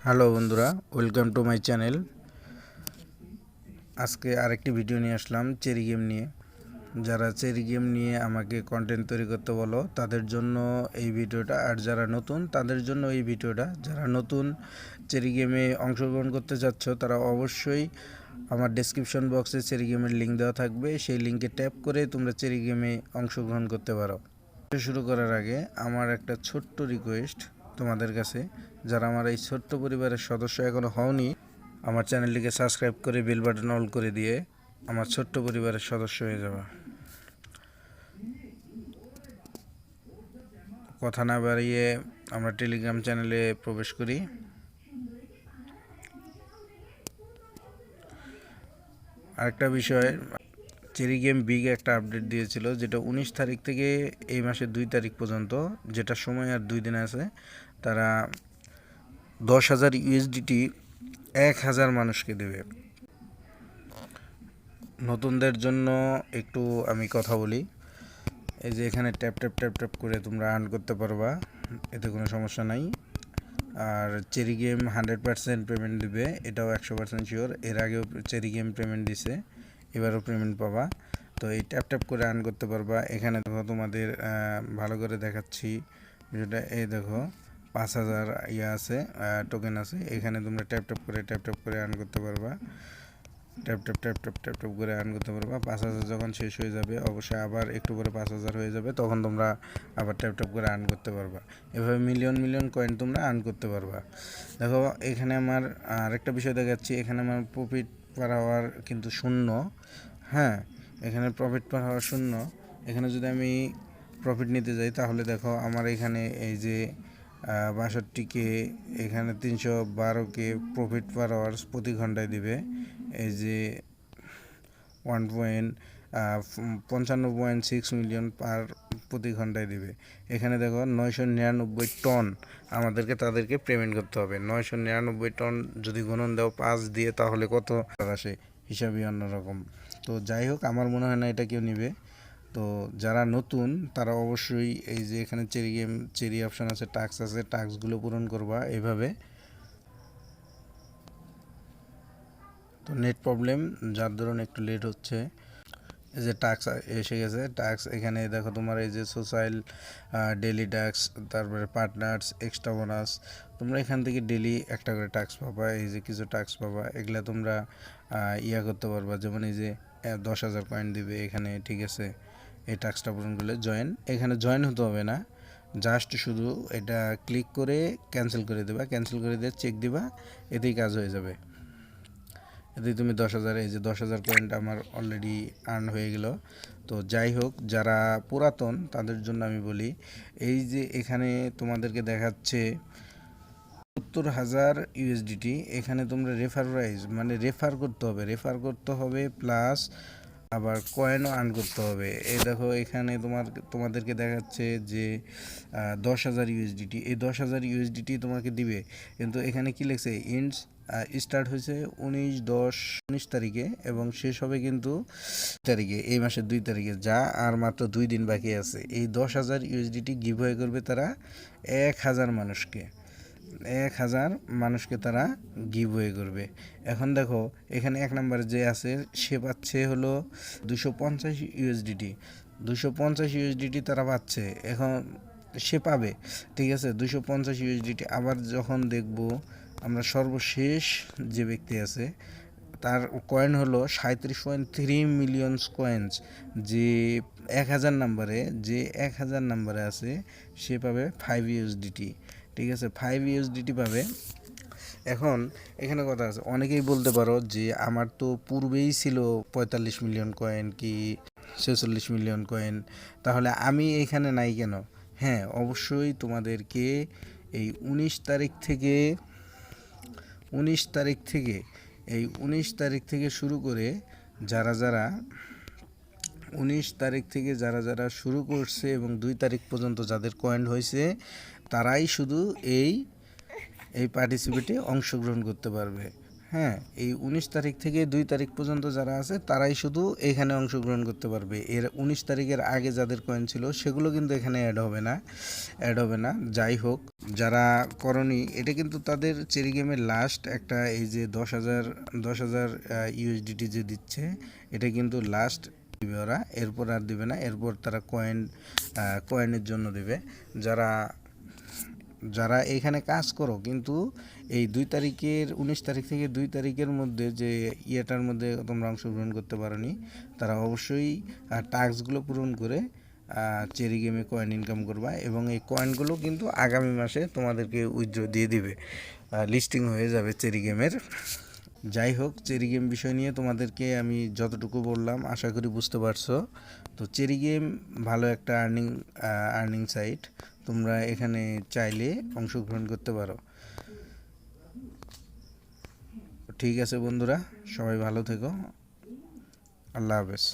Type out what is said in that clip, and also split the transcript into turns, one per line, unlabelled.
Hello বন্ধুরা, welcome to my channel. আজকে আরেকটি ভিডিও নিয়ে আসলাম চেরি গেম নিয়ে। যারা চেরি গেম নিয়ে আমাকে কন্টেন্ট তৈরি করতে বলো তাদের জন্য এই ভিডিওটা, আর যারা নতুন তাদের জন্য এই ভিডিওটা। যারা নতুন চেরি গেমে অংশগ্রহণ করতে যাচ্ছ তারা অবশ্যই আমার ডেসক্রিপশন বক্সে চেরি গেমের লিঙ্ক দেওয়া থাকবে, সেই লিঙ্কে ট্যাপ করে তোমরা চেরি গেমে অংশগ্রহণ করতে পারো। শুরু করার আগে আমার একটা ছোট্ট রিকোয়েস্ট তোমাদের কাছে, যারা আমার এই ছোট্ট পরিবারের সদস্য এখনও হওনি, আমার চ্যানেলটিকে সাবস্ক্রাইব করে বেল বাটন অল করে দিয়ে আমার ছোট্ট পরিবারের সদস্য হয়ে যাবে। কথা না বাড়িয়ে আমরা টেলিগ্রাম চ্যানেলে প্রবেশ করি। আরেকটা বিষয়, চেরি গেম বিগ একটা আপডেট দিয়েছিল, যেটা 19 তারিখ থেকে এই মাসের 2 তারিখ পর্যন্ত, যেটা সময় আর 2 দিন আছে। তারা 10,000 ইউএসডিটি 1,000 মানুষকে দেবে। নতুনদের জন্য একটু আমি কথা বলি, এই যে এখানে ট্যাপ ট্যাপ ট্যাপ ট্যাপ করে তোমরা আর্ন করতে পারবা, এতে কোনো সমস্যা নাই। আর চেরি গেম 100% পেমেন্ট দিবে, এটাও 100% শিওর। এর আগেও চেরি গেম পেমেন্ট দিছে, এবারও পেমেন্ট পাবা। তো এই ট্যাপ ট্যাপ করে আর্ন করতে পারবা। এখানে দেখো তোমাদের ভালো করে দেখাচ্ছি ভিডিওটা। এই দেখো 5,000 আছে, টোকেন আছে। এখানে তোমরা ট্যাপ ট্যাপ করে আর্ন করতে পারবা। Tap tap tap tap tap tap করে আর্ন করতে পারবা। 5,000 যখন শেষ হয়ে যাবে, অবশ্যই আবার একটু পরে 5,000 হয়ে যাবে, তখন তোমরা আবার ট্যাপ ট্যাপ করে আর্ন করতে পারবা। এভাবে মিলিয়ন মিলিয়ন কয়েন তোমরা আর্ন করতে পারবা। দেখো এখানে আমার আরেকটা বিষয় দেখাচ্ছি, এখানে আমার প্রফিট পার আওয়ার কিন্তু শূন্য। হ্যাঁ, এখানে প্রফিট পার আওয়ার শূন্য। এখানে যদি আমি প্রফিট নিতে যাই তাহলে দেখো আমার এখানে এই যে 62K, এখানে 312K প্রফিট পার আওয়ার্স প্রতি ঘন্টায় দিবে। এই যে 55.6 মিলিয়ন পার প্রতি ঘন্টায় দিবে। এখানে দেখো 999 টন আমাদেরকে তাদেরকে পেমেন্ট করতে হবে। 999 টন যদি গুণন দাও 5 দিয়ে, তাহলে কত আসে হিসাবই অন্যরকম। তো যাই হোক, আমার মনে হয় না এটা কেউ নিবে। তো যারা নতুন তারা অবশ্যই এই যে এখানে চেরি অপশান আছে, টাস্ক আছে, টাস্কগুলো পূরণ করবা এইভাবে। তো নেট প্রবলেম, যার ধরুন একটু লেট হচ্ছে। এই যে টাস্ক এসে গেছে, টাস্ক এখানে দেখো তোমার এই যে সোশ্যাল, ডেলি টাস্ক, তারপরে পার্টনার্স, এক্সট্রা বোনাস। তোমরা এখান থেকে ডেলি একটা করে টাস্ক পাবা, এই যে কিছু টাস্ক পাবা, এগুলা তোমরা করতে পারবা। যেমন এই যে 10,000 কয়েন দিবে এখানে, ঠিক আছে। এই টাস্কটা পূরণ করলে এখানে জয়েন হতে হবে না, জাস্ট শুধু এটা ক্লিক করে ক্যান্সেল করে দেবা, ক্যান্সেল করে দিয়ে চেক দিবা, এতেই কাজ হয়ে যাবে। এতে তুমি 10,000, এই যে 10,000 পয়েন্ট আমার অলরেডি আর্ন হয়ে গেল। তো যাই হোক, যারা পুরাতন তাদের জন্য আমি বলি, এই যে এখানে তোমাদেরকে দেখাচ্ছে 70,000 ইউএসডিটি। এখানে তোমরা রেফার প্রাইস মানে রেফার করতে হবে প্লাস আবার কয়েনও আর্ন করতে হবে। এই দেখো এখানে তোমাদেরকে দেখাচ্ছে যে 10,000 ইউএসডিটি, এই 10,000 ইউএসডিটি তোমাকে দিবে। কিন্তু এখানে কি লিখছে, স্টার্ট হয়েছে 19 তারিখে এবং শেষ হবে কিন্তু তারিখে, এই মাসের 2 তারিখে, যা আর মাত্র 2 দিন বাকি আছে। এই 10,000 ইউএসডিটি গিভওয়ে করবে তারা 1,000 মানুষকে। 1,000 মানুষকে তারা গিভওয়ে করবে। এখন দেখো এখানে 1 নম্বরে যে আছে সে পাচ্ছে হলো 250 ইউএসডিটি। 250 ইউএসডিটি তারা পাচ্ছে, এখন সে পাবে, ঠিক আছে, 250 ইউএসডিটি। আবার যখন দেখব আমরা সর্বশেষ যে ব্যক্তি আছে তার কয়েন হলো 37.3 মিলিয়ন কয়েন্স, যে 1,000 নাম্বারে আছে সে পাবে 5 ইউএসডিটি, ঠিক আছে, 5 ইউএসডিটি পাবে। এখন এখানে কথা আছে, অনেকেই বলতে পারো যে আমার তো পূর্বেই ছিল 45 মিলিয়ন কয়েন কি 46 মিলিয়ন কয়েন, তাহলে আমি এখানে নাই কেন? হ্যাঁ, অবশ্যই তোমাদেরকে এই 19 তারিখ থেকে 19 তারিখ থেকে শুরু করে যারা 19 তারিখ থেকে যারা শুরু করছে এবং 2 তারিখ পর্যন্ত যাদের কয়েন হয়েছে, তারাই শুধু এই পার্টিসিপেটে অংশগ্রহণ করতে পারবে। হ্যাঁ, এই 19 তারিখ থেকে 2 তারিখ পর্যন্ত যারা আছে তারাই শুধু এখানে অংশগ্রহণ করতে পারবে। এর 19 তারিখের আগে যাদের কয়েন ছিল সেগুলো কিন্তু এখানে অ্যাড হবে না। যাই হোক, যারা করনি এটা কিন্তু তাদের চেরি গেমের লাস্ট একটা, এই যে 10,000 ইউএসডিটি যে দিচ্ছে, এটা কিন্তু লাস্ট দিবে ওরা, এরপর আর দিবে না। এরপর তারা কয়েনের জন্য দিবে। যারা যারা এইখানে কাজ করো কিন্তু এই 19 তারিখ থেকে 2 তারিখের মধ্যে যে ইয়েটার মধ্যে তোমরা অংশগ্রহণ করতে পারোনি, তারা অবশ্যই টাস্কগুলো পূরণ করে চেরি গেমে কয়েন ইনকাম করবা, এবং এই কয়েনগুলো কিন্তু আগামী মাসে তোমাদেরকে উইথড্র দিয়ে দিবে, লিস্টিং হয়ে যাবে চেরি গেমের। যাই হোক, চেরি গেম বিষয় নিয়ে তোমাদেরকে আমি যতটুকু বললাম আশা করি বুঝতে পারছো। তো চেরি গেম ভালো একটা আর্নিং সাইট, তোমরা এখানে চাইলে অংশগ্রহণ করতে পারো। ঠিক আছে বন্ধুরা, সবাই ভালো থেকো। আল্লাহ হাফেজ।